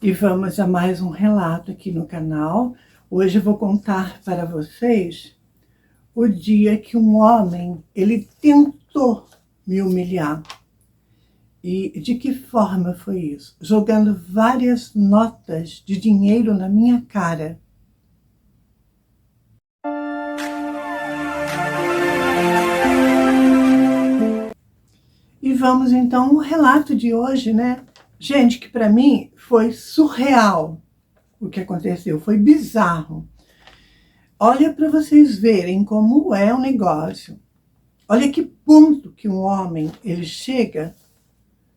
E vamos a mais um relato aqui no canal. Hoje eu vou contar para vocês o dia que um homem, ele tentou me humilhar. E de que forma foi isso? Jogando várias notas de dinheiro na minha cara. E vamos então ao relato de hoje, né? Gente, que para mim foi surreal o que aconteceu, foi bizarro. Olha para vocês verem como é o negócio. Olha que ponto que um homem ele chega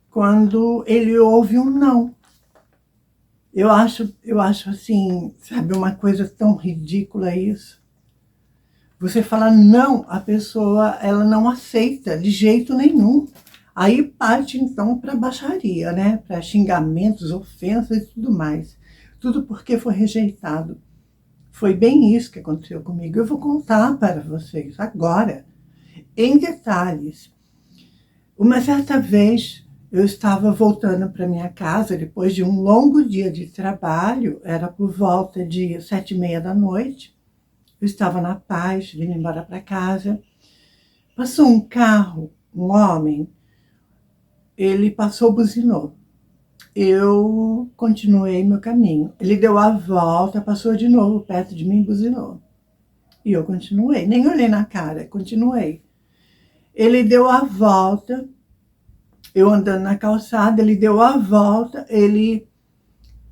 quando ele ouve um não. Eu acho assim, sabe, uma coisa tão ridícula isso. Você fala não, a pessoa ela não aceita de jeito nenhum. Aí parte então para baixaria, né? Para xingamentos, ofensas e tudo mais. Tudo porque foi rejeitado. Foi bem isso que aconteceu comigo. Eu vou contar para vocês agora, em detalhes. Uma certa vez, eu estava voltando para minha casa, depois de um longo dia de trabalho, era por volta de 7h30 da noite. Eu estava na paz, vindo embora para casa. Passou um carro, um homem, ele passou, buzinou. Eu continuei meu caminho. Ele deu a volta, passou de novo perto de mim e buzinou. E eu continuei, nem olhei na cara, continuei. Ele deu a volta, eu andando na calçada, ele deu a volta, ele,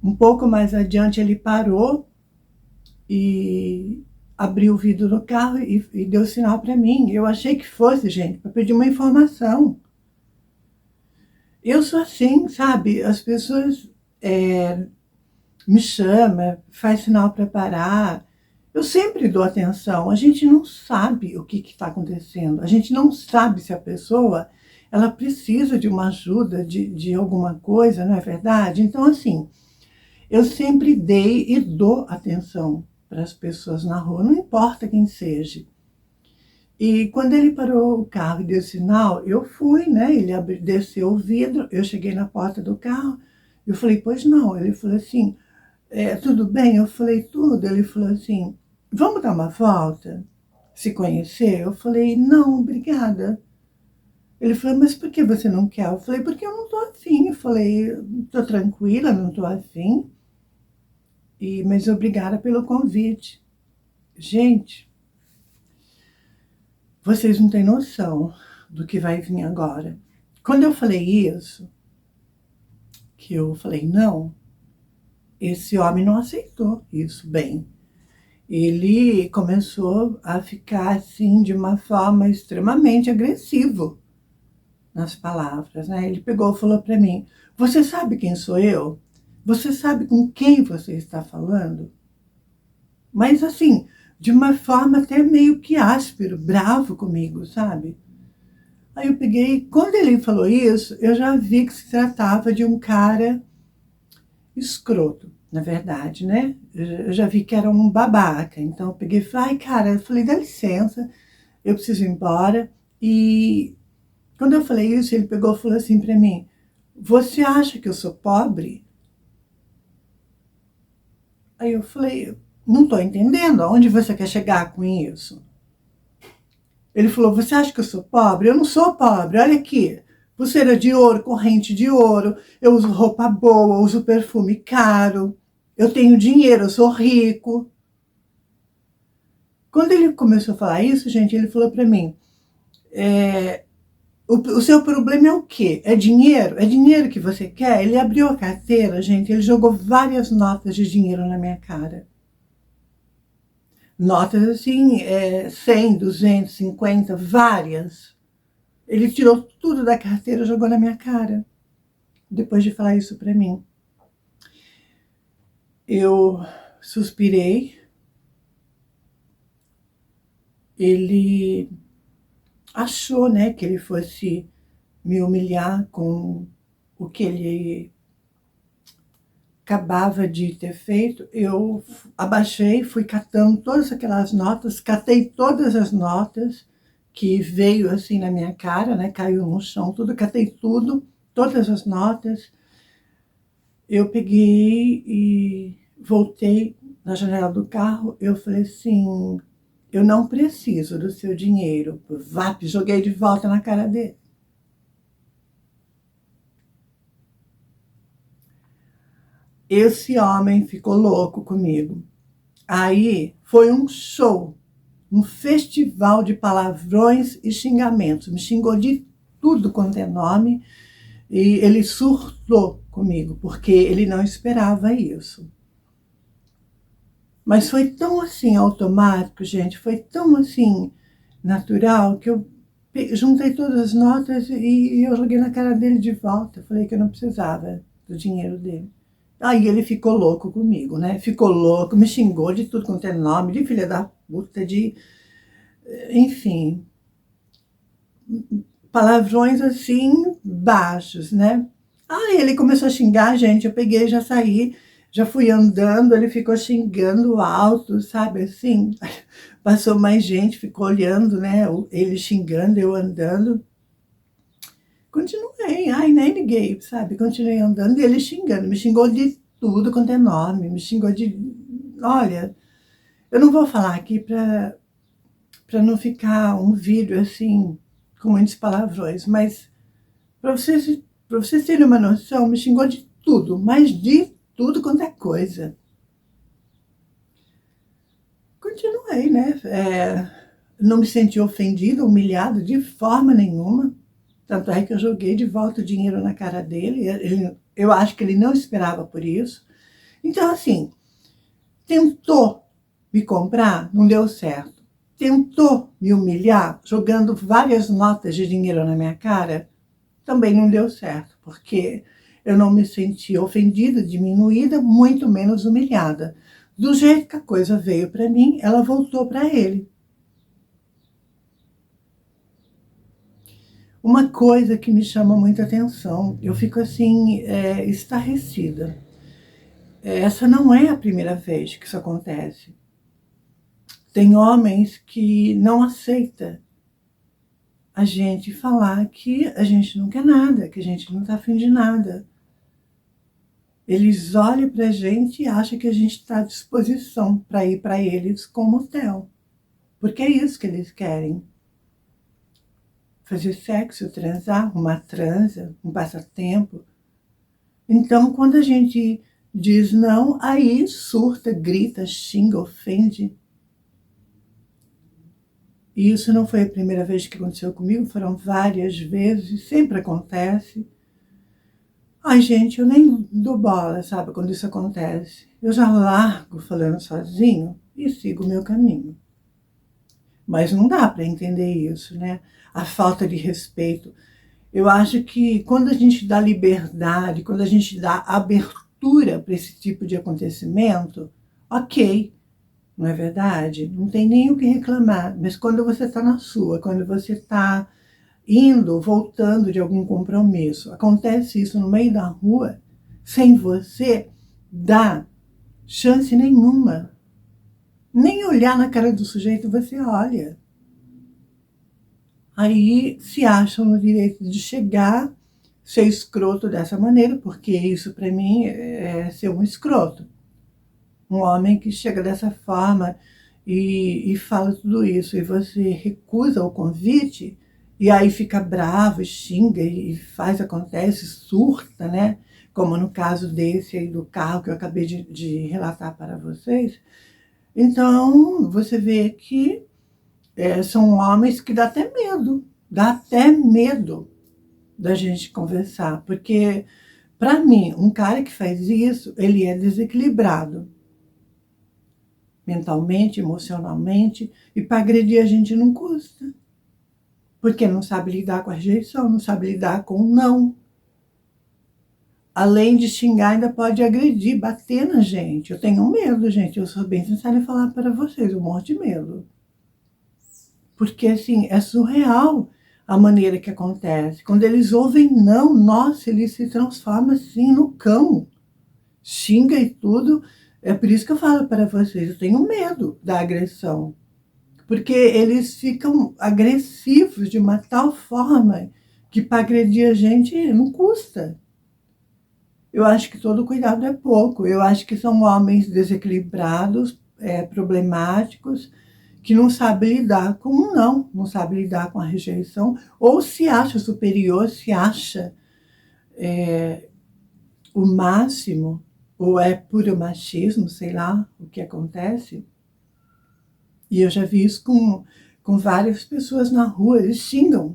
um pouco mais adiante, ele parou e abriu o vidro do carro e deu sinal para mim. Eu achei que fosse, gente, para pedir uma informação. Eu sou assim, sabe? As pessoas me chamam, faz sinal para parar. Eu sempre dou atenção. A gente não sabe o que está acontecendo. A gente não sabe se a pessoa ela precisa de uma ajuda, de alguma coisa, não é verdade? Então, assim, eu sempre dei e dou atenção para as pessoas na rua, não importa quem seja. E quando ele parou o carro e deu sinal, eu fui, né? Ele desceu o vidro, eu cheguei na porta do carro, eu falei, pois não. Ele falou assim, tudo bem? Eu falei, tudo. Ele falou assim, vamos dar uma volta? Se conhecer? Eu falei, não, obrigada. Ele falou, mas por que você não quer? Eu falei, porque eu não tô afim. Eu falei, tô tranquila, não tô afim. Mas obrigada pelo convite. Gente, vocês não têm noção do que vai vir agora. Quando eu falei isso, que eu falei não, esse homem não aceitou isso bem. Ele começou a ficar assim de uma forma extremamente agressiva nas palavras, né? Ele pegou e falou para mim, você sabe quem sou eu? Você sabe com quem você está falando? Mas assim, de uma forma até meio que áspero, bravo comigo, sabe? Aí eu peguei, quando ele falou isso, eu já vi que se tratava de um cara escroto, na verdade, né? Eu já vi que era um babaca. Então eu peguei e falei, ai, cara, eu falei, dá licença, eu preciso ir embora. E quando eu falei isso, ele pegou e falou assim para mim, você acha que eu sou pobre? Aí eu falei, não estou entendendo, aonde você quer chegar com isso? Ele falou, você acha que eu sou pobre? Eu não sou pobre, olha aqui. Pulseira de ouro, corrente de ouro, eu uso roupa boa, uso perfume caro, eu tenho dinheiro, eu sou rico. Quando ele começou a falar isso, gente, ele falou para mim, o seu problema é o quê? É dinheiro? É dinheiro que você quer? Ele abriu a carteira, gente, ele jogou várias notas de dinheiro na minha cara. Notas assim, 100, 250, várias. Ele tirou tudo da carteira e jogou na minha cara, depois de falar isso para mim. Eu suspirei. Ele achou, né, que ele fosse me humilhar com o que ele acabava de ter feito. Eu abaixei, fui catando todas aquelas notas, catei todas as notas que veio assim na minha cara, né, caiu no chão, tudo, catei tudo, todas as notas. eu peguei e voltei na janela do carro, eu falei assim, eu não preciso do seu dinheiro. Vap, joguei de volta na cara dele. Esse homem ficou louco comigo. Aí foi um show, um festival de palavrões e xingamentos. Me xingou de tudo quanto é nome e ele surtou comigo, porque ele não esperava isso. Mas foi tão assim automático, gente, foi tão assim natural que eu juntei todas as notas e eu joguei na cara dele de volta. Falei que eu não precisava do dinheiro dele. Aí ele ficou louco comigo, né? Ficou louco, me xingou de tudo quanto é nome, de filha da puta, de... Enfim, palavrões assim, baixos, né? Aí ele começou a xingar, gente, eu peguei, já saí, já fui andando, ele ficou xingando alto, sabe, assim. Passou mais gente, ficou olhando, né, ele xingando, eu andando. Continuei, ai, nem liguei, sabe, continuei andando e ele xingando, me xingou de tudo quanto é nome, me xingou de... Olha, eu não vou falar aqui para não ficar um vídeo assim, com muitos palavrões, mas para vocês terem uma noção, me xingou de tudo, mas de tudo quanto é coisa. Continuei, né? Não me senti ofendido, humilhado de forma nenhuma. Tanto é que eu joguei de volta o dinheiro na cara dele. Eu acho que ele não esperava por isso. Então, assim, tentou me comprar, não deu certo. Tentou me humilhar, jogando várias notas de dinheiro na minha cara, também não deu certo, porque eu não me senti ofendida, diminuída, muito menos humilhada. Do jeito que a coisa veio para mim, ela voltou para ele. Uma coisa que me chama muita atenção, eu fico assim, estarrecida. Essa não é a primeira vez que isso acontece. Tem homens que não aceitam a gente falar que a gente não quer nada, que a gente não está afim de nada. Eles olham para a gente e acham que a gente está à disposição para ir para eles como motel. Porque é isso que eles querem. Fazer sexo, transar, uma transa, um passatempo. Então, quando a gente diz não, aí surta, grita, xinga, ofende. E isso não foi a primeira vez que aconteceu comigo, foram várias vezes, sempre acontece. Ai, gente, eu nem dou bola, sabe, quando isso acontece. Eu já largo falando sozinho e sigo o meu caminho. Mas não dá para entender isso, né? A falta de respeito. Eu acho que quando a gente dá liberdade, quando a gente dá abertura para esse tipo de acontecimento, ok, não é verdade? Não tem nem o que reclamar. Mas quando você está na sua, quando você está indo, voltando de algum compromisso, acontece isso no meio da rua, sem você dar chance nenhuma. Nem olhar na cara do sujeito você olha. Aí se acham no direito de chegar, ser escroto dessa maneira, porque isso para mim é ser um escroto. Um homem que chega dessa forma e fala tudo isso, e você recusa o convite, e aí fica bravo, xinga e faz, acontece, surta, né? Como no caso desse aí do carro que eu acabei de relatar para vocês. Então, você vê que são homens que dá até medo da gente conversar, porque, para mim, um cara que faz isso, ele é desequilibrado, mentalmente, emocionalmente, e para agredir a gente não custa, porque não sabe lidar com a rejeição, não sabe lidar com o não. Além de xingar, ainda pode agredir, bater na gente. Eu tenho medo, gente, eu sou bem sincera em falar para vocês, eu morro de medo. Porque, assim, é surreal a maneira que acontece. Quando eles ouvem não, nossa, eles se transformam, assim, no cão. Xinga e tudo. É por isso que eu falo para vocês, eu tenho medo da agressão. Porque eles ficam agressivos de uma tal forma que para agredir a gente não custa. Eu acho que todo cuidado é pouco. Eu acho que são homens desequilibrados, problemáticos, que não sabem lidar com um não sabem lidar com a rejeição, ou se acha superior, se acha o máximo, ou é puro machismo, sei lá o que acontece. E eu já vi isso com várias pessoas na rua, eles xingam.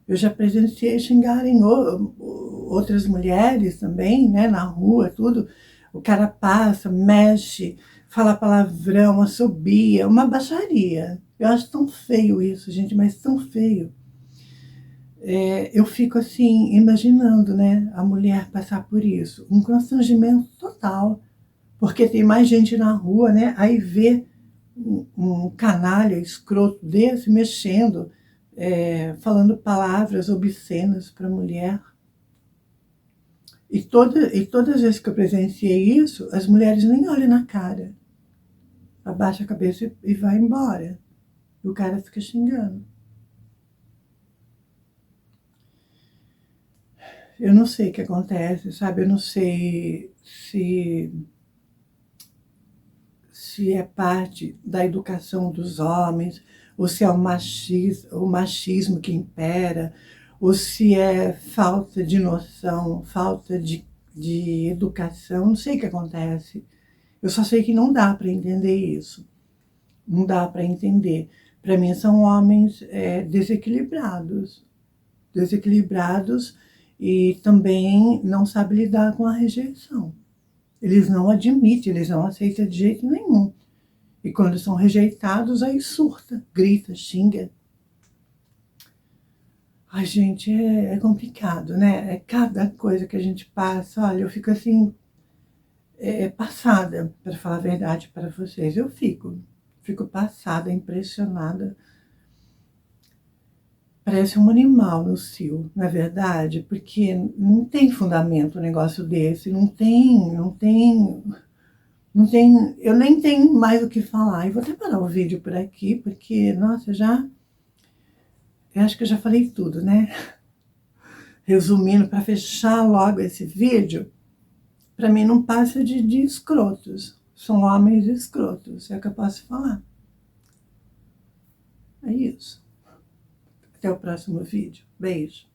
Eu já presenciei xingarem outras mulheres também, né, na rua, tudo. O cara passa, mexe, fala palavrão, assobia, uma baixaria. Eu acho tão feio isso, gente, mas tão feio. Eu fico assim, imaginando, né, a mulher passar por isso. Um constrangimento total, porque tem mais gente na rua, né, aí vê um canalha escroto desse mexendo, falando palavras obscenas para a mulher. E todas as vezes que eu presenciei isso, as mulheres nem olham na cara. Abaixa a cabeça e vai embora. E o cara fica xingando. Eu não sei o que acontece, sabe? Eu não sei se é parte da educação dos homens, ou se é o machismo que impera, ou se é falta de noção, falta de educação, não sei o que acontece. Eu só sei que não dá para entender isso. Não dá para entender. Para mim, são homens desequilibrados e também não sabem lidar com a rejeição. Eles não admitem, eles não aceitam de jeito nenhum. E quando são rejeitados, aí surta, grita, xinga. Ai, gente, é complicado, né? É cada coisa que a gente passa. Olha, eu fico assim, passada, para falar a verdade para vocês. Eu fico passada, impressionada. Parece um animal no cio, não é verdade? Porque não tem fundamento um negócio desse, não tem, eu nem tenho mais o que falar. E vou até parar o vídeo por aqui, porque, nossa, eu acho que eu já falei tudo, né? Resumindo, para fechar logo esse vídeo, para mim não passa de escrotos. São homens escrotos, é o que eu posso falar. É isso. Até o próximo vídeo. Beijo.